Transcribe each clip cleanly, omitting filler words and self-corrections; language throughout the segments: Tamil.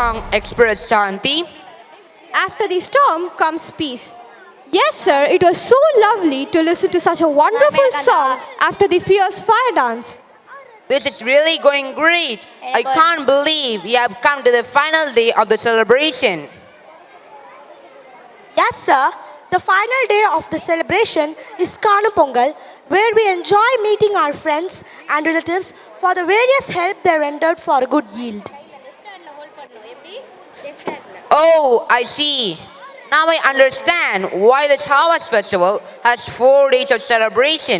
song express Shanti? After the storm comes peace. Yes, sir, it was so lovely to listen to such a wonderful song after the fierce fire dance. This is really going great. I can't believe we have come to the final day of the celebration. Yes, sir. The final day of the celebration is Kanu Pongal, where we enjoy meeting our friends and relatives for the various help they rendered for a good yield. Oh, I see. Now I understand why the Chawas festival has 4 days of celebration.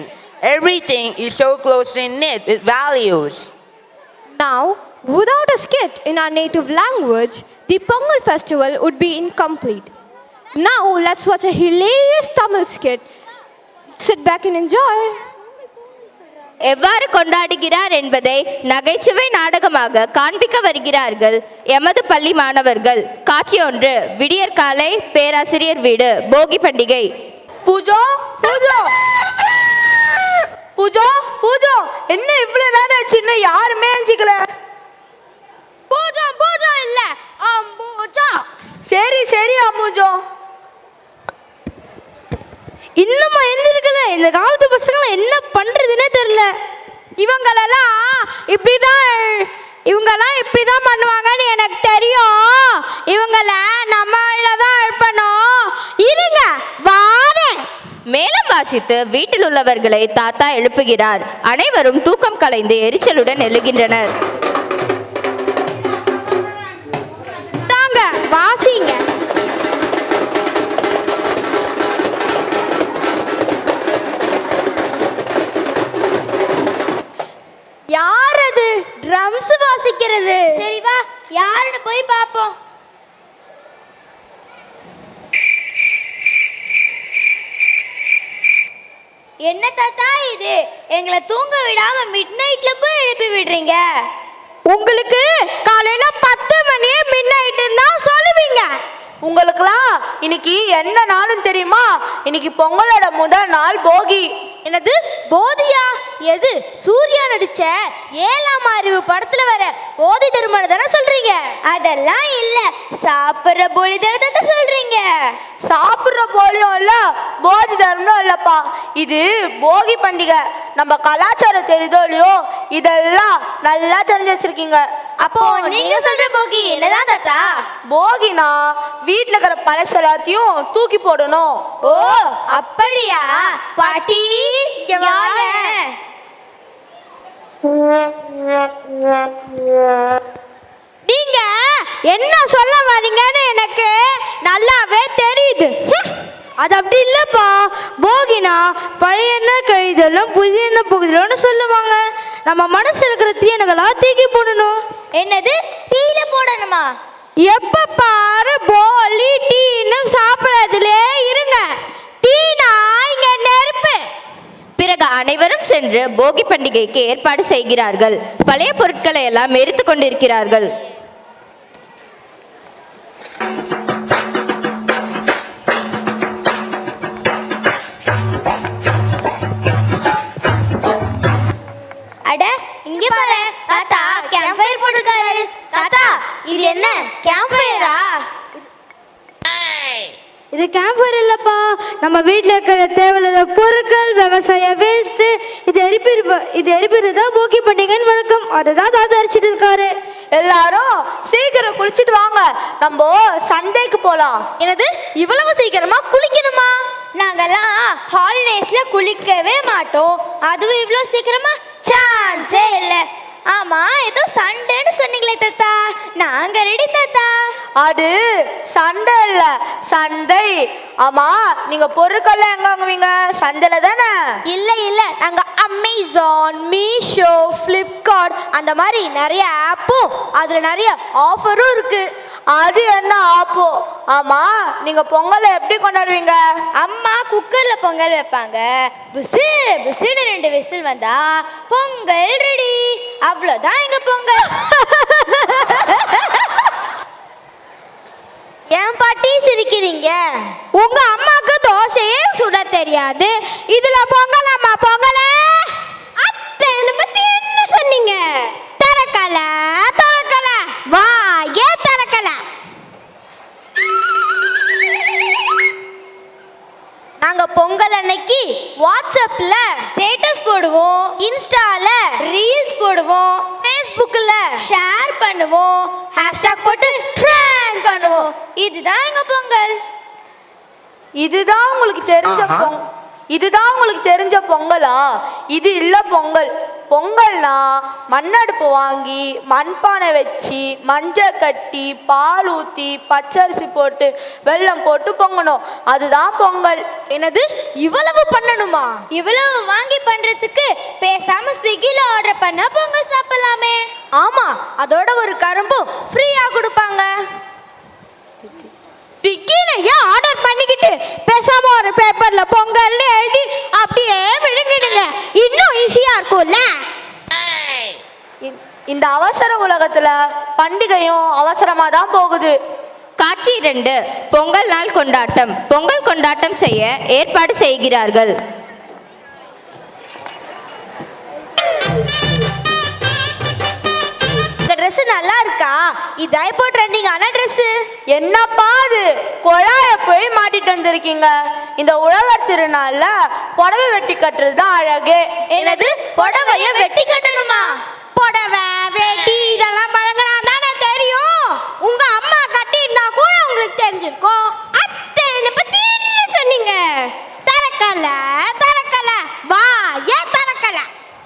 Everything is so closely knit with values. Now, without a skit in our native language, the Pongal festival would be incomplete. Now, let's watch a hilarious Tamil skit. Sit back and enjoy. எவ்வாறு கொண்டாடுகிறார் என்பதை நகைச்சுவை நாடகமாக காண்பிக்க வருகிறார்கள் எமது பள்ளி மாணவர்கள். காட்சி 1. விடியற்காலை பேராசிரியர் வீடு போகி பண்டிகை. பூஜோ பூஜோ பூஜோ பூஜோ என்ன இவ்வளவு நேரம் ஆச்சு இன்னும் யாருமே எஞ்சிக்கல? பூஜோ பூஜோ இல்ல அம்பூஜோ. சரி சரி அம்பூஜோ. இன்னுமா எந்திருக்கல? இந்த காலத்து பசங்க என்ன பண்றதுன்னே தெரியல. இவங்களெல்லாம் இப்படிதான் பண்ணுவாங்கன்னு எனக்கு தெரியும். இவங்கள நம்மள தான் இருப்பணும். இருங்க வாரேன். மேலும் வாசித்து வீட்டில் உள்ளவர்களை தாத்தா எழுப்புகிறார். அனைவரும் தூக்கம் கலைந்து எரிச்சலுடன் எழுகின்றனர். தாங்க வாசிங்க. யார் அது ட்ரம்ஸ் வாசிக்கிறது? சரி வா, யாருன்னு போய் பாப்போம். என்ன தாத்தா இது? எங்களை தூங்க விடாம மிட் நைட்ல போய் எழுப்பி விடுறீங்க. உங்களுக்கு காலையில 10 மணியே மிட் நைட்னு தான் சொல்லுவீங்க. உங்களுக்குலாம் இன்னைக்கு என்ன நாளும் தெரியுமா? இன்னைக்கு பொங்கலோட முதல் நாள் போகி. என்னது போதியா? எது? சூர்யா நடிச்ச 7ஆம் அறிவு படத்துல வர போதி தர்மனை தானே சொல்றீங்க? அதெல்லாம் இல்ல, சாப்பிடுற போலி தர்மத்தை சொல்றீங்க. சாப்பிடுற போலியும் இல்ல போதி தர்மனும் இல்லப்பா. இது போகி பண்டிகை. நம்ம கலாச்சாரம் தெரியுதோ இல்லையோ இதெல்லாம் நல்லா தெரிஞ்சு வச்சிருக்கீங்க. அப்போ நீங்க சொல்ற போகி என்னதான் தாத்தா? போகினா வீட்டுல இருக்கிற பழசு எல்லாத்தையும் தூக்கி போடணும். ஓ அப்படியா? பாட்டி இங்க வாங்க. நீங்க என்ன சொல்ல வரீங்கன்னு எனக்கு நல்லாவே தெரியுது. அது அப்படி இல்லப்பா. போகினா பழைய எண்ணெய் கழிதலும் புதிய எண்ணெய் புகுதலும்னு சொல்லுவாங்க. நம்ம மனசு இருக்கிற தீயணைகளா தூக்கி போடணும். என்னது? தீயில போடணுமா? எப்ப பாரு போலி டீன்னு சாப்பிடறதுலே இருங்க. டீனா இங்க நெருப்பு. பிறகு அனைவரும் சென்று போகி பண்டிகைக்கு ஏற்பாடு செய்கிறார்கள். பழைய பொருட்களை எல்லாம் எரித்து கொண்டிருக்கிறார்கள். அட இங்க பாரு தாத்தா, கேம்ப் ஃபயர் போட்டுருக்காரு. தாத்தா இது என்ன கேம்ப் ஃபயரா? இது கேம்ப் ஃபயர் இல்லப்பா. நம்ம வீட்டில் இருக்கிற தேவையில்லாத பொருட்கள், விவசாய வேஸ்ட் இது எரிப்பிறது தான் போகி பண்டிகைன்னு வழக்கம். அதுதான் தாத்தா அரிச்சிட்டு இருக்காரு. எல்லாரும் சீக்கிரம் குளிச்சுட்டு வாங்க, நம்ம சந்தைக்கு போலாம். என்னது? இவ்வளவு சீக்கிரமா குளிக்கணுமா? நாங்கெல்லாம் ஹாலிடேஸ்ல குளிக்கவே மாட்டோம். அதுவும் இவ்வளவு சீக்கிரமா சான்ஸே இல்லை. ஆமா, ஏதோ சண்டேன்னு சொன்னீங்களே தாத்தா. நாங்க ரெடி தாத்தா. அது சண்டை இல்ல, சந்தை. ஆமா, நீங்க பொருட்கள் எங்க வாங்குவீங்க? சந்தையில தானே? இல்ல நாங்க அமேசான், மீஷோ, ஃப்ளிப்கார்ட் அந்த மாதிரி நிறைய ஆப்பும் அதுல நிறைய ஆஃபரும் இருக்கு. அது என்ன ஆப்போ? ஆமா, நீங்க பொங்கலை எப்படி கொண்டாடுவீங்க? அம்மா குக்கர்ல பொங்கல் வைப்பாங்க. புசு புசுன்னு 2 விசில் வந்தா பொங்கல் ரெடி. அவ்வளவுதான் எங்க பொங்கல். ஏன் பாட்டி சிரிக்கிறீங்க? உங்க அம்மாக்கு தோசையே சுட தெரியாது, இதுல பொங்கலாமா? பொங்கல அத்தை பத்தி என்ன சொன்னீங்க? தரக்கல வா, ஏன் தரக்கல நாங்க பொங்கல் அன்னைக்கு வாட்ஸ்அப்ல ஸ்டேட்டஸ் போடுவோம், இன்ஸ்டால ரீல்ஸ் போடுவோம், ஃபேஸ்புக்ல ஷேர் பண்ணுவோம், ஹேஷ்டாக் போட்டு ட்ரெண்ட் பண்ணுவோம். இதுதான் எங்க பொங்கல். இதுதான் உங்களுக்கு தெரிஞ்ச பொங்கலா? இது இல்ல பொங்கல். பொங்கல்னா மண்ணடுப்பு வாங்கி மண்பானை வச்சு மஞ்சள் கட்டி பால் ஊற்றி பச்சரிசி போட்டு வெல்லம் போட்டு பொங்கணும். அதுதான் பொங்கல். என்னது இவ்வளவு பண்ணணுமா? இவ்வளவு வாங்கி பண்றதுக்கு பேசாம ஸ்விக்கில ஆர்டர் பண்ணா பொங்கல் சாப்பிடலாமே. ஆமா, அதோட ஒரு கரும்பும் ஃப்ரீயா கொடுப்பாங்க. ஸ்விக்கிலேயே ஆர்டர் பண்ணிக்கிட்டு பேசாம ஒரு பேப்பர்ல பொங்கல்னு எழுதி அப்படியே விழுங்கிடுங்க, இன்னும் ஈஸியா இருக்கும்ல. இந்த அவசர உலகத்துல பண்டிகையும் அவசரமா தான் போகுது. காட்சி 2. பொங்கல் நாள் கொண்டாட்டம். பொங்கல் கொண்டாட்டம் செய்ய ஏற்பாடு செய்கிறார்கள். ட்ரெஸ் நல்லா இருக்கா? இதான் இப்போ ட்ரெண்டிங்கான ட்ரெஸ். என்னப்பா அது, குழாய போய் மாட்டிட்டு வந்திருக்கீங்க. இந்த உழவர் திருநாள்ல புடவை வெட்டி கட்டுறது தான் அழகு. என்னது புடவைய வெட்டி கட்டணுமா? புடவை வெட்டி இதெல்லாம் பழங்கினா தானே தெரியும். உங்க அம்மா கட்டியிருந்தா கூட உங்களுக்கு தெரிஞ்சிருக்கும். அத்தை என்ன பத்தி என்ன சொன்னீங்க? தரக்கல வா, ஏன் தரக்கல?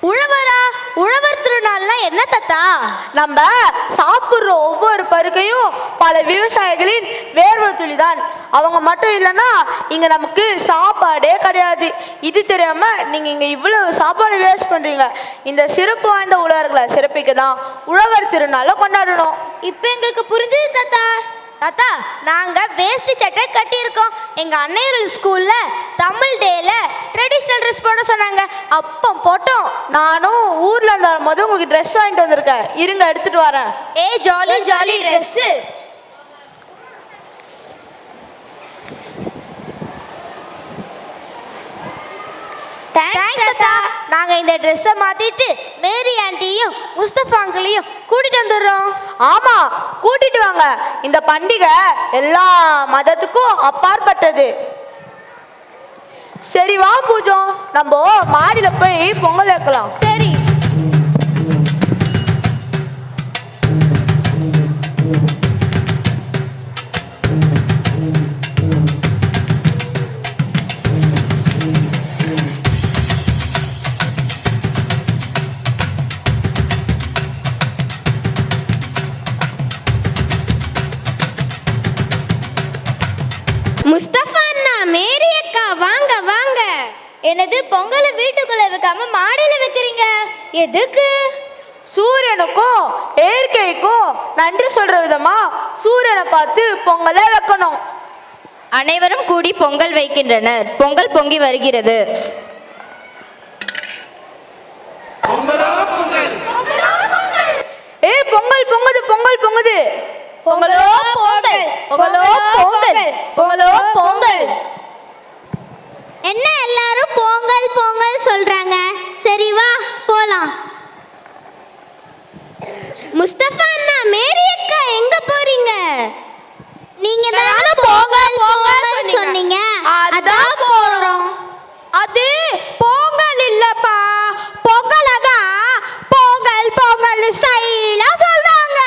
உழவரா? உழவர் திருநாள்லாம் என்ன தாத்தா? நம்ம சாப்பிட்ற ஒவ்வொரு பருக்கையும் பல விவசாயிகளின் வேர்வை துளிதான். அவங்க மட்டும் இல்லைன்னா இங்க நமக்கு சாப்பாடே கிடையாது. இது தெரியாம நீங்க இங்க இவ்வளவு சாப்பாடு வேஸ்ட் பண்றீங்க. இந்த சிறப்பு வாய்ந்த உழவர்களை சிறப்பிக்க தான் உழவர் திருநாளை கொண்டாடணும். இப்போ எங்களுக்கு புரிஞ்சுது தாத்தா. தாத்தா, நாங்க வேஷ்டி சட்டை கட்டியிருக்கோம். எங்க அன்னையர்கள் ஸ்கூல்ல தமிழ் டேல ட்ரெடிஷ்னல் ட்ரெஸ் போட சொன்னாங்க. அப்போ போட்டோம். நானும் ஊர்ல இருந்து வரும்போது உங்களுக்கு ட்ரெஸ் வாங்கிட்டு வந்திருக்கேன், இருங்க எடுத்துட்டு வரேன். Jolly jolly dress. தேங்க்ஸ் தாத்தா. நாங்க இந்த ட்ரெஸ்ஸை மாத்திட்டு மேரி ஆண்டியும் முஸ்தபா அங்கிளையும் கூட்டிட்டு வந்துடுறோம். ஆமா, கூட்டிட்டு வாங்க. இந்த பண்டிகை எல்லா மதத்துக்கும் அப்பாற்பட்டது. சரி வா பூஜம், நம்ம மாடியில போய் பொங்கல் வைக்கலாம். சரி. முஸ்தபா அண்ணா, மேரி அக்கா, வாங்க வாங்க. என்னது பொங்கலை வீட்டுக்குள்ள வைக்காம மாடியில வைக்கிறீங்க? எதுக்கு? சூரியனுக்கும் இயற்கைக்கும் நன்றி சொல்ற விதமா சூரியனை பார்த்து பொங்கலை வைக்கணும். அனைவரும் கூடி பொங்கல் வைக்கின்றனர். பொங்கல் பொங்கி வருகிறது. பொங்கல் பொங்குது, பொங்கல் பொங்குது. பொங்கலோ பொங்கல், பொங்கலோ பொங்கல், பொங்கலோ பொங்கல். என்ன எல்லாரும் பொங்கல் பொங்கல் சொல்றாங்க? சரி வா போலாம். முஸ்தபா அண்ணா, மேரி அக்கா எங்க போறீங்க? நீங்க தான பொங்கல் பொங்கல் சொன்னீங்க, அதான் போறோம். அது பொங்கல் இல்லப்பா, பொங்கலதான் பொங்கல் பொங்கல் ஸ்டைலா சொல்றாங்க.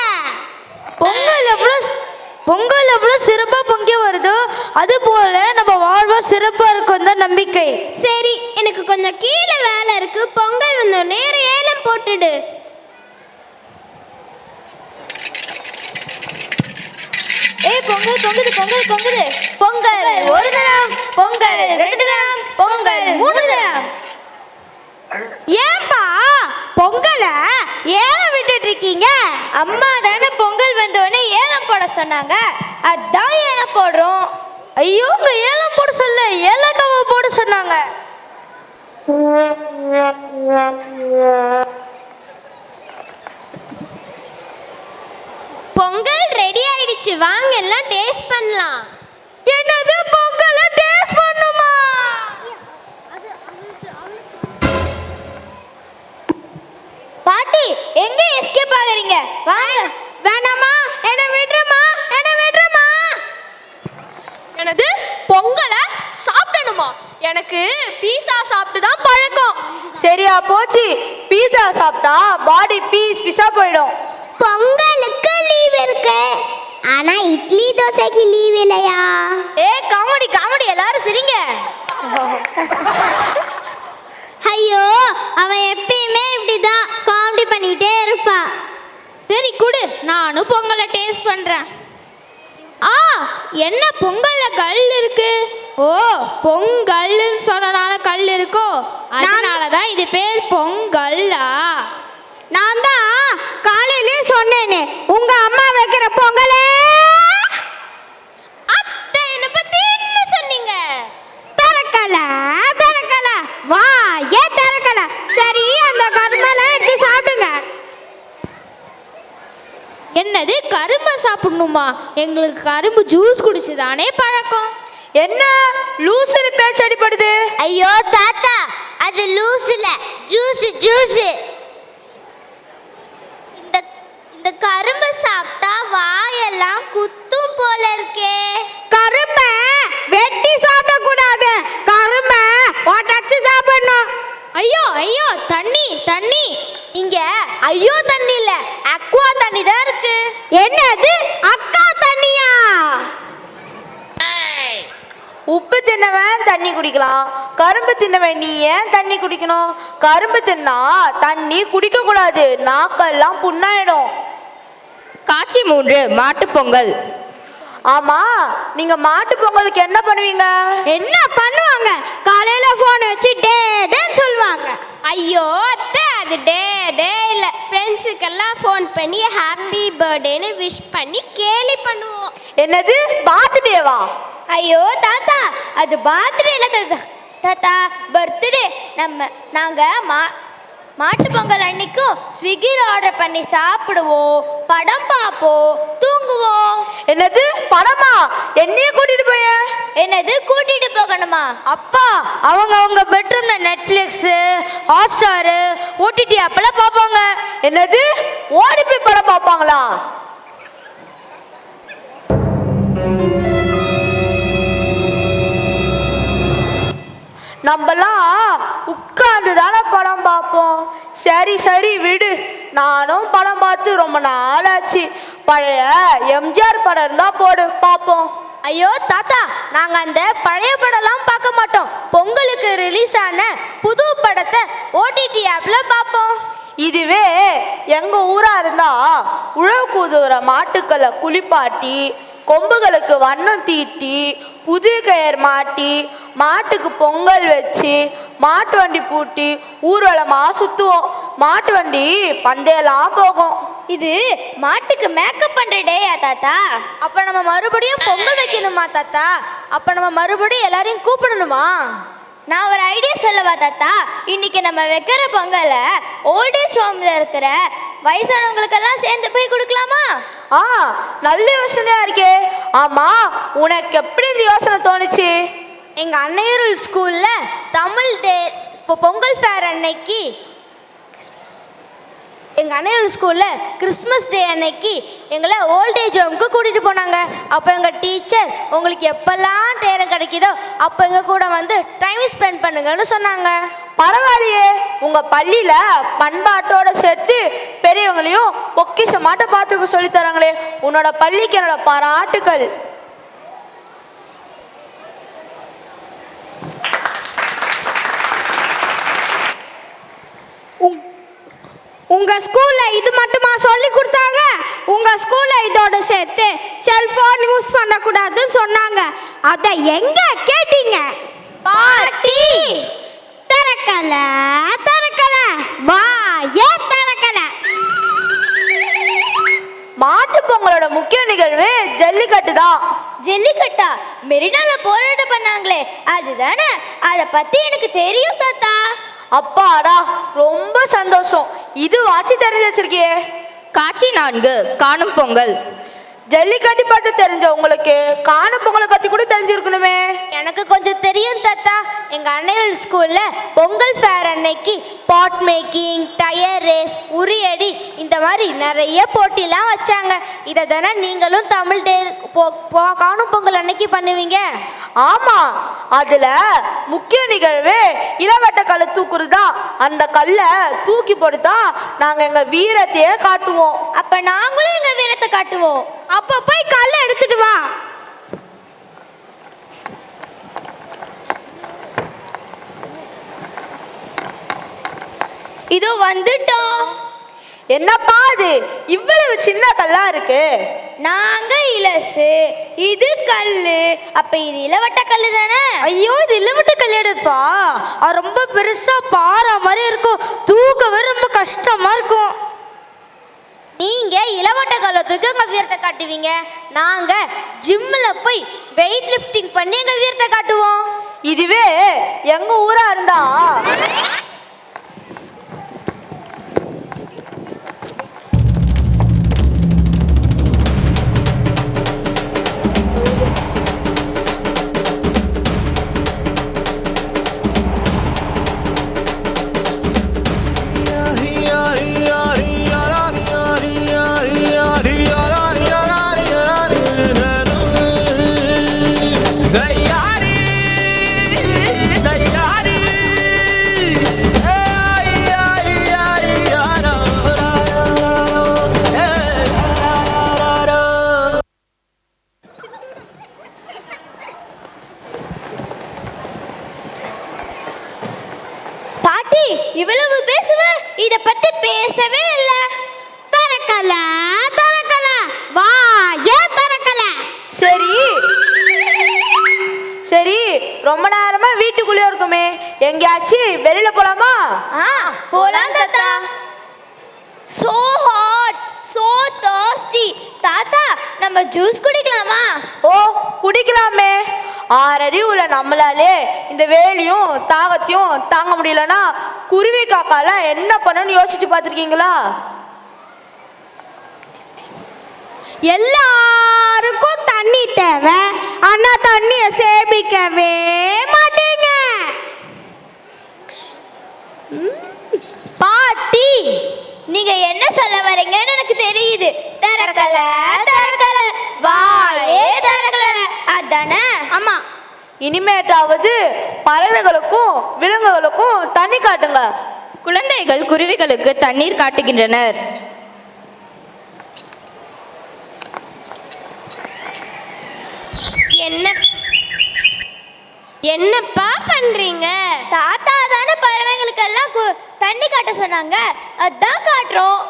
பொங்கல் எவ்வளவு சிறப்பா பொங்கி வருதோ அது போல நம்ம வாழ்வா சிறப்பா இருக்கும் தான் நம்பிக்கை. சரி, எனக்கு கொஞ்சம் கீழே வேலை இருக்கு. பொங்கல் வந்து நேர ஏலம் போட்டுடு. பொங்கல் பொங்குது, பொங்கல் பொங்குது. பொங்கல் ஒரு தரம், பொங்கல் 2 தரம், பொங்கல் 3 தரம். ஏன்பா பொங்கலை ஏலம் விட்டுட்டு இருக்கீங்க? அம்மா தானே பொங்கல் வந்தோடனே ஏலம் போட சொன்னாங்க, அதான் ஏலம் போடுறோம். ஐயோ, உங்க ஏலம் போட சொல்ல ஏலக்காவை போட சொன்னாங்க. பொங்கல் ரெடி ஆயிடுச்சு, வாங்க எல்லாம் டேஸ்ட் பண்ணலாம். என்னது பொங்கலை டேஸ்ட் பண்ணுமா? பாட்டி எங்க எஸ்கேப் ஆகுறீங்க? வாங்க. வேணாமா, என்ன விடுறமா, என்ன விடுறமா. என்னது பொங்கலை சாப்பிடணுமா? எனக்கு பீஸா சாப்பிட்டு தான் பழக்கம். சரியா போச்சு, பீஸா சாப்பிட்டா பாடி பீஸ் பீஸா போயிடும். பொங்கலுக்கு லீவ் இருக்கு, ஆனா இட்லி தோசைக்கு லீவ் இல்லையா? காமெடி காமெடி, எல்லாரும் சிரிங்க. ஐயோ, அவன் எப்பயுமே இப்படிதான் காமெடி பண்ணிட்டே இருப்பா. சரி குடு, நானும் பொங்கலை டேஸ்ட் பண்றேன். என்ன பொங்கல்ல கல் இருக்கு? ஓ, பொங்கல்னு சொன்னனால கல் இருக்கோ, அதனால தான் இது பேர் பொங்கல்லா? நான் தான் காலையிலே சொன்னேனே, உங்க அம்மா வைக்கிற பொங்கலே. அத்தை என்ன பத்தி என்ன சொன்னீங்க? தரக்கல தரக்கல, வா ஏன் தரக்கல. சரி, அந்த கரும்பெல்லாம் எடுத்து சாப்பிடுங்க. என்னது கரும்பு சாப்பிடணுமா? எங்களுக்கு கரும்பு ஜூஸ் குடிச்சுதானே பழக்கம். என்ன லூசுன்னு பேச்சு அடிப்படுது? ஐயோ தாத்தா, அது லூஸ் இல்ல, ஜூஸ் ஜூஸ். இந்த கரும்பு சாப்பிட்டா வாயெல்லாம் குத்தும் போல இருக்கே. கரும்பை வெட்டி சாப்பிட கூடாது, கரும்பை உடைச்சு சாப்பிடணும். ஐயோ ஐயோ, தண்ணி தண்ணி. இங்க ஐயோ தண்ணி இல்ல, அக்வா தண்ணி தான் இருக்கு. என்னது அக்கா தண்ணியா? உப்பு தின்னவன் தண்ணி குடிக்கலாம், கரும்பு தின்னவன் நீ ஏன் தண்ணி குடிக்கணும்? கரும்பு தின்னா தண்ணி குடிக்க கூடாது, நாக்கெல்லாம் புண்ணாயிடும். காட்சி 3 மாட்டுப் பொங்கல். ஆமா, நீங்க மாட்டு பொங்கலுக்கு என்ன பண்ணுவீங்க? என்ன பண்ணுவாங்க? காலையில போன் வச்சு டே டேன்னு சொல்லுவாங்க. ஐயோ அத்தை, அது டே டே இல்ல, ஃப்ரெண்ட்ஸுக்கெல்லாம் ஃபோன் பண்ணி ஹாப்பி பர்த்டேன்னு விஷ் பண்ணி கேலி பண்ணுவோம். என்னது பர்த்டேவா? ஐயோ தாத்தா, அது பர்த்டே இல்ல தாத்தா, தாத்தா பர்த்டே. நாங்க மாட்டு பொங்கல் அன்னைக்கும் ஸ்விக்கியில் ஆர்டர் பண்ணி சாப்பிடுவோம், படம் பார்ப்போம், தூங்குவோம். என்னது படமா? என்னைய கூட்டிட்டு போய? என்னது கூட்டிட்டு போகணுமா? அப்பா, அவங்க பெட்ரூம்ல நெட்ஃப்ளிக்ஸ், ஹாட்ஸ்டார், ஓடிடி ஆப்பெல்லாம் பார்ப்பாங்க. என்னது ஓடி போய் படம் பார்ப்பாங்களா? நம்மலாம் உட்கார்ந்து தானே படம் பார்ப்போம். சரி சரி விடு, நானும் படம் பார்த்து ரொம்ப நாள் ஆச்சு. பழைய எம்ஜிஆர் படம் இருந்தா போடு பார்ப்போம். ஐயோ தாத்தா, நாங்க அந்த பழைய படம்லாம் பார்க்க மாட்டோம். பொங்கலுக்கு ரிலீஸ் ஆன புது படத்தை ஓடிடி ஆப்ல பார்ப்போம். இதுவே எங்க ஊரா இருந்தா உழவு கூதுற மாட்டுக்களை குளிப்பாட்டி, கொம்புகளுக்கு வண்ணம் தீட்டி, புது கயிறு மாட்டி, மாட்டுக்கு பொங்கல் வச்சு, மாட்டு வண்டி பூட்டி ஊர்வலமா சுத்துவோம். மாட்டு வண்டி பந்தயெல்லாம் போகும். இது மாட்டுக்கு மேக்கப் பண்ற டேயா தாத்தா? அப்ப நம்ம மறுபடியும் பொங்கல் வைக்கணுமா தாத்தா? அப்ப நம்ம மறுபடியும் எல்லாரையும் கூப்பிடணுமா? நான் ஒரு ஐடியா சொல்லவா தாத்தா? இன்னைக்கு நம்ம வைக்கிற பொங்கலை ஓல்டேஜ் ஹோம்ல இருக்கிற வயசானவங்களுக்கெல்லாம் சேர்ந்து போய் கொடுக்கலாமா? நல்ல யோசனையா இருக்கே. ஆமா, உனக்கு எப்படி இந்த யோசனை தோணுச்சு? எங்க அன்னையருள் ஸ்கூல்ல தமிழ் டே பொங்கல் ஃபேர் அன்னைக்கு, எங்கள் அன்னையருள் ஸ்கூலில் கிறிஸ்மஸ் டே அன்னைக்கு எங்களை ஓல்டேஜ் ஹோம்க்கு கூட்டிகிட்டு போனாங்க. அப்போ எங்கள் டீச்சர் உங்களுக்கு எப்போல்லாம் நேரம் கிடைக்குதோ அப்போ எங்கள் கூட வந்து டைம் ஸ்பெண்ட் பண்ணுங்கன்னு சொன்னாங்க. பரவாயில்லையே, உங்கள் பள்ளியில் பண்பாட்டோட சேர்த்து பெரியவங்களையும் பொக்கிஷமாட்ட பார்த்து சொல்லி தராங்களே. உன்னோட பள்ளிக்கு என்னோட பாராட்டுக்கள். உங்க ஸ்கூல்ல இது மட்டுமா சொல்லி கொடுத்தாங்க? உங்க ஸ்கூல்ல இதோட சேர்த்து செல்போன் யூஸ் பண்ண கூடாதுன்னு சொன்னாங்க. அத எங்க கேட்டீங்க? பாட்டி தரக்கல தரக்கல, வா ஏன் தரக்கல. மாட்டு பொங்கலோட முக்கிய நிகழ்வு ஜல்லிக்கட்டு தான். ஜல்லிக்கட்டா? மெரினால போராட்டம் பண்ணாங்களே அதுதானே? அத பத்தி எனக்கு தெரியும் தாத்தா. அப்பாடா, ரொம்ப சந்தோஷம். இது வாட்சி தெரிஞ்சு வச்சிருக்கியே. காட்சி 4 காணும் பொங்கல். ஜல்லிக்கட்டு பத்தி தெரிஞ்ச உங்களுக்கு காணும் பொங்கலை பத்தி கூட தெரிஞ்சிருக்கணுமே. எனக்கு கொஞ்சம் தெரியும் தாத்தா. எங்கள் அன்னைகள் ஸ்கூலில் பொங்கல் ஃபேர் அன்னைக்கு பாட் மேக்கிங், டயர் ரேஸ், உரியடி இந்த மாதிரி நிறைய போட்டிலாம் வச்சாங்க. இதை தானே நீங்களும் தமிழ் டே காணும் பொங்கல் அன்னைக்கு பண்ணுவீங்க? ஆமா, அதுல முக்கிய நிகழ்வு இளவட்ட கல்லை தூக்குறது தான். அந்த கல்லை தூக்கி போட்டுதான் நாங்க எங்க வீரத்தையே காட்டுவோம். அப்ப நாங்களும் எங்க வீரத்தை காட்டுவோம். அப்போ போய் கல்லை எடுத்துட்டு வா. இதோ வந்துட்டோம். என்னப்பா அது இவ்வளவு சின்ன கல்லா இருக்கு? நாங்க இலசு, இது கல்லு. அப்ப இது இளவட்ட கல்லு தானே? ஐயோ, இது இளவட்ட கல்யாடுப்பா. அது ரொம்ப பெருசா பாறை மாதிரி இருக்கும், தூக்கவே ரொம்ப கஷ்டமா இருக்கும். நீங்க இளவட்ட கல்லை தூக்கி உங்க வீரத்தை காட்டுவீங்க, நாங்க ஜிம்ல போய் வெயிட் லிஃப்டிங் பண்ணி எங்க வீரத்தை காட்டுவோம். இதுவே எங்க ஊரா இருந்தா இவ்வளவு பேசுவ, இத பத்தி பேசவே இல்ல. தரக்கல தரக்கல வா, ஏன் தரக்கல? சரி சரி, ரொம்ப நேரமா வீட்டுக்குள்ளே இருக்குமே, எங்கேயாச்சும் வெளியில போலாமா? போலாம் தாத்தா. So hot, so thirsty. தாத்தா, நம்ம ஜூஸ் குடிக்கலாமா? ஓ, குடிக்கலாமே. 6 அடி உள்ள நம்மளாலே இந்த வேலையும் தாகத்தையும் தாங்க முடியலன்னா குருவி காக்கால என்ன பண்ணணும்னு யோசிச்சு பார்த்துருக்கீங்களா? எல்லாருக்கும் தண்ணி தேவை, ஆனா தண்ணிய சேமிக்கவே மாட்டீங்க. பாட்டி, நீங்க என்ன சொல்ல வரீங்கன்னு எனக்கு தெரியுது. தரக்கல தரக்கல வாயே தரக்கல, அதானே? ஆமா. இனிமேட்டாவது பறவைகளுக்கும் விலங்குகளுக்கும் தண்ணி காட்டுங்க. குழந்தைகள் குருவிகளுக்கு தண்ணீர் காட்டுகின்றனர். என்னப்பா பண்றீங்க? தாத்தா தானே பறவைகளுக்கெல்லாம் தண்ணி காட்ட சொன்னாங்க, அதான் காட்டுறோம்.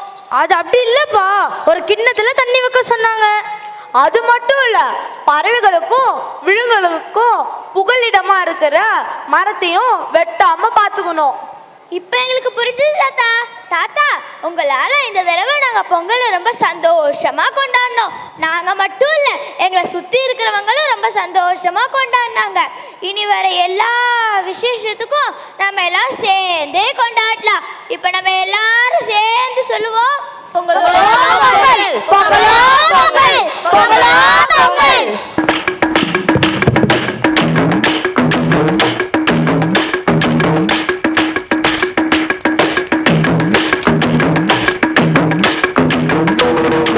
அது அப்படி இல்லப்பா, ஒரு கிண்ணத்துல தண்ணி வைக்க சொன்னாங்க. அது மட்டும் இல்ல, பறவைகளுக்கும் விலங்குகளுக்கும் புகலிடமா இருக்கிற மரத்தையும் வெட்டாம பாத்துக்கணும். இப்ப எங்களுக்கு புரிஞ்சது தாத்தா. தாத்தா, உங்களால இந்த தடவை நாங்க பொங்கலை ரொம்ப சந்தோஷமா கொண்டாடினோம். நாங்க மட்டும் இல்ல, எங்களை சுத்தி இருக்கிறவங்களும் ரொம்ப சந்தோஷமா கொண்டாடினாங்க. இனி வர எல்லா விசேஷத்துக்கும் நம்ம எல்லாம் சேர்ந்தே கொண்டாடலாம். இப்ப நம்ம எல்லாரும் சேர்ந்து சொல்லுவோம், பொங்கலோ பொங்கல், பொங்கலோ பொங்கல்.